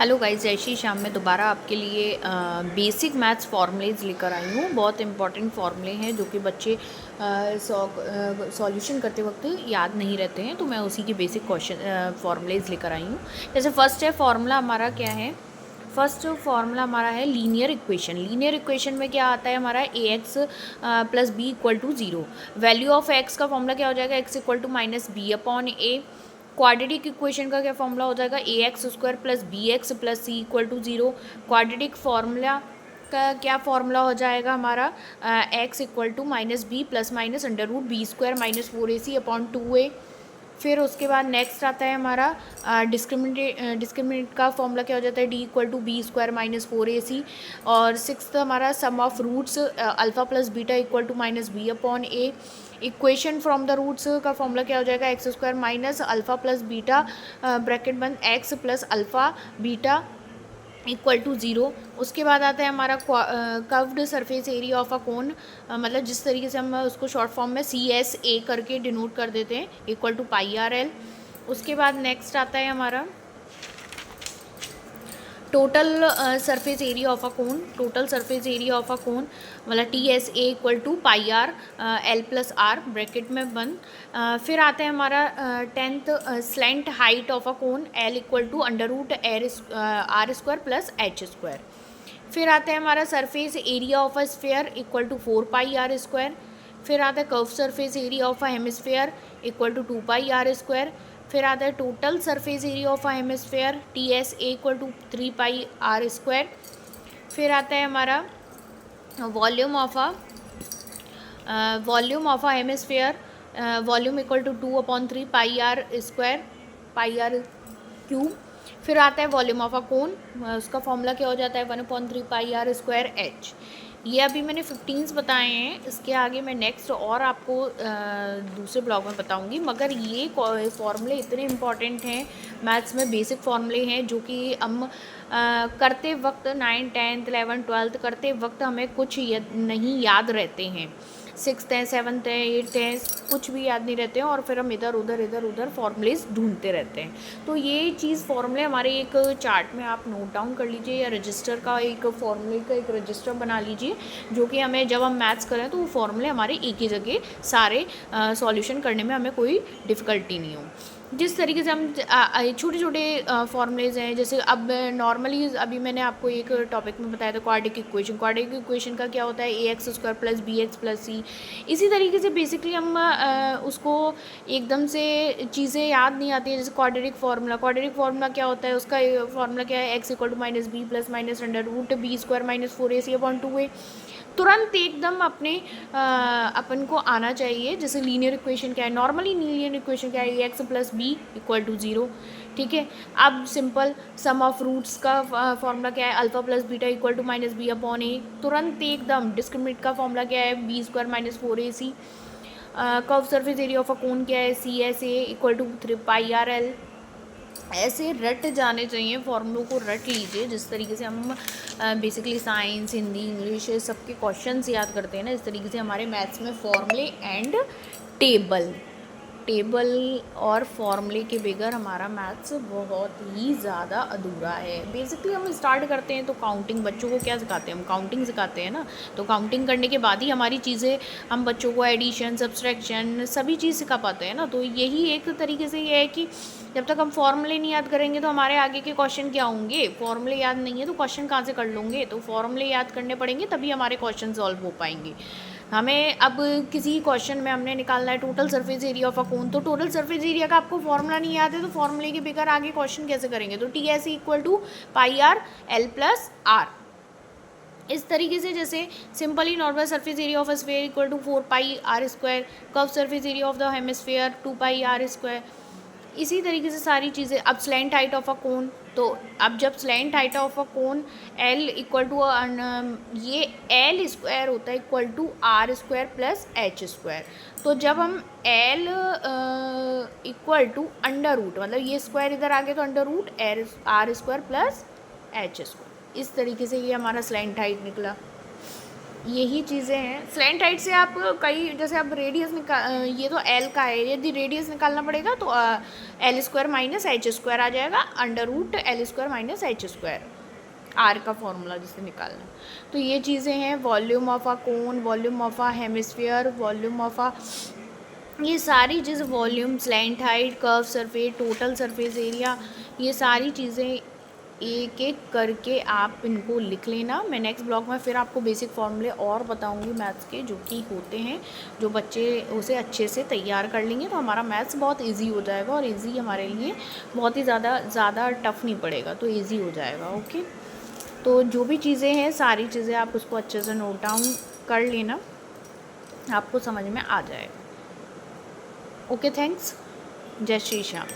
Hello guys, जय श्री श्याम। मैं दोबारा आपके लिए बेसिक मैथ्स फार्मूलेज लेकर आई हूँ। बहुत इंपॉर्टेंट फार्मूले हैं जो कि बच्चे सॉल्यूशन करते वक्त याद नहीं रहते हैं, तो मैं उसी के बेसिक क्वेश्चन फार्मूलेज लेकर आई हूँ। जैसे फर्स्ट है फार्मूला हमारा क्या है। फर्स्ट फार्मूला हमारा है लीनियर इक्वेशन। लीनियर इक्वेशन में क्या आता है हमारा a x plus b equal to zero. Value of x का फॉर्मूला क्या हो जाएगा, x equal to minus b upon a. Quadratic equation का क्या फॉर्मूला हो जाएगा, a x square plus b x plus c equal to zero. Quadratic formula का क्या फॉर्मूला हो जाएगा हमारा, x equal to minus b plus minus under root b square minus 4ac upon 2a। फिर उसके बाद नेक्स्ट आता है हमारा डिस्क्रिमिनेट का फॉर्मूला क्या हो जाता है, D equal to b square minus 4ac। और सिक्स्थ हमारा sum of roots alpha plus beta equal to minus b upon a. Equation from the roots का फॉर्मूला क्या हो जाएगा, x square minus alpha plus beta bracket बंद x plus alpha beta equal to zero. उसके बाद आता है हमारा curved surface area of a cone, मतलब जिस तरीके से हम उसको शॉर्ट फॉर्म में सी एस ए करके डिनोट कर देते हैं, equal to pi r l. उसके बाद नेक्स्ट आता है हमारा total surface area of a cone. Total surface area of a cone मतलब T S A equal to pi r l plus r bracket में बंद। फिर आता है हमारा tenth slant height of a cone, l equal to under root r square plus h square. फिर आता है हमारा surface area of a sphere equal to 4 pi r square. फिर आता है curve surface area of a hemisphere equal to 2 pi r square. फिर आता है total surface area of a hemisphere T S A equal to 3 pi r square. फिर आता है हमारा volume of a hemisphere, volume equal to 2/3 pi r square pi r cube. फिर आता है वॉल्यूम ऑफ अ कोन, उसका फॉर्मूला क्या हो जाता है 1/3 पाई आर स्क्वायर एच। ये अभी मैंने 15 बताए हैं, इसके आगे मैं नेक्स्ट और आपको दूसरे ब्लॉग में बताऊंगी। मगर ये फॉर्मूले इतने इंपॉर्टेंट हैं, मैथ्स में बेसिक फॉर्मूले हैं जो कि हम करते वक्त 9th 10th 11th 12th करते वक्त हमें कुछ नहीं याद रहते हैं। 6th है 7th है 8th है, कुछ भी याद नहीं रहते हैं और फिर हम इधर उधर फॉर्मूलेज ढूंढते रहते हैं। तो ये चीज़ फॉर्मूले हमारे एक चार्ट में आप नोट डाउन कर लीजिए, या रजिस्टर का एक फॉर्मूले का एक रजिस्टर बना लीजिए, जो कि हमें जब हम मैथ्स करें तो वो फॉर्मूले हमारे एक ही जगह सारे सॉल्यूशन करने में हमें कोई डिफ़िकल्टी नहीं हो। जिस तरीके से हम छोटे छोटे फॉर्मूलेज हैं, जैसे अब नॉर्मली अभी मैंने आपको एक टॉपिक में बताया था क्वाड्रेटिक इक्वेशन। क्वाड्रेटिक इक्वेशन का क्या होता है, a x square plus b x plus c. इसी तरीके से बेसिकली हम उसको एकदम से चीज़ें याद नहीं आती है। जैसे क्वाड्रेटिक फार्मूला क्या होता है, उसका फार्मूला क्या है, x equal to minus b plus minus under root b square minus 4ac upon 2a। तुरंत एकदम अपने अपन को आना चाहिए। जैसे लीनियर इक्वेशन क्या है, नॉर्मली लीनियर इक्वेशन क्या है, x plus b equal to zero. ठीक है, अब सिंपल सम ऑफ रूट्स का फॉर्मूला क्या है, alpha plus beta equal to minus b upon a. तुरंत एकदम डिस्क्रिमिनेट का फॉर्मूला क्या है, b square minus 4ac। Curve surface area of a cone क्या है, C S A equal to 3 pi r l. ऐसे रट जाने चाहिए, फॉर्मूलों को रट लीजिए। जिस तरीके से हम बेसिकली साइंस हिंदी इंग्लिश सबके क्वेश्चंस याद करते हैं ना, इस तरीके से हमारे मैथ्स में फॉर्मूले एंड टेबल और फॉर्मूले के बगैर हमारा मैथ्स बहुत ही ज़्यादा अधूरा है। बेसिकली हम स्टार्ट करते हैं तो काउंटिंग, बच्चों को क्या सिखाते हैं, हम काउंटिंग सिखाते हैं ना। तो काउंटिंग करने के बाद ही हमारी चीज़ें, हम बच्चों को एडिशन सब्सट्रैक्शन सभी चीज़ सिखा पाते हैं ना। तो यही एक तरीके से ये है कि जब तक हम फॉर्मूले नहीं याद करेंगे तो हमारे आगे के क्वेश्चन क्या होंगे। फॉर्मूले याद नहीं है तो क्वेश्चन कहाँ से कर लोगे, तो फॉर्मूले याद करने पड़ेंगे तभी हमारे क्वेश्चन सॉल्व हो पाएंगे। हमें अब किसी क्वेश्चन में हमने निकालना है total surface area of a cone, तो टोटल सरफेस एरिया का आपको फॉर्मूला नहीं याद है तो फॉर्मूले के बगैर आगे क्वेश्चन कैसे करेंगे। तो T S equal to pi r l plus r. इस तरीके से जैसे simply normal surface area of a sphere equal to 4 pi r square, curve surface area of the hemisphere 2 pi r square. इसी तरीके से सारी चीज़ें। अब slant height of a cone, तो अब जब slant height of a cone l equal to ये एल स्क्वायर होता है equal to are square plus h square. तो जब हम l equal to under root, मतलब ये स्क्वायर इधर आ गया तो under root r square plus h square, इस तरीके से ये हमारा स्लैंट हाइट निकला। यही चीज़ें हैं। स्लैंट हाइट से आप कई, जैसे अब रेडियस ये तो एल का है, यदि रेडियस निकालना पड़ेगा तो l square minus h square आ जाएगा, under root l square minus h square, r का फॉर्मूला जिसे निकालना। तो ये चीज़ें हैं, volume of a cone, volume of a hemisphere, volume of a, ये सारी चीज़ें, volume, slant height, curve surface, total surface area, ये सारी चीज़ें एक एक करके आप इनको लिख लेना। मैं नेक्स्ट ब्लॉग में फिर आपको बेसिक फॉर्मूले और बताऊंगी मैथ्स के, जो कि होते हैं, जो बच्चे उसे अच्छे से तैयार कर लेंगे तो हमारा मैथ्स बहुत इजी हो जाएगा, और इजी हमारे लिए बहुत ही ज़्यादा टफ नहीं पड़ेगा, तो इजी हो जाएगा। ओके, तो जो भी चीज़ें हैं सारी चीज़ें आप उसको अच्छे से नोट डाउन कर लेना, आपको समझ में आ जाएगा। ओके, थैंक्स, जय श्री श्याम।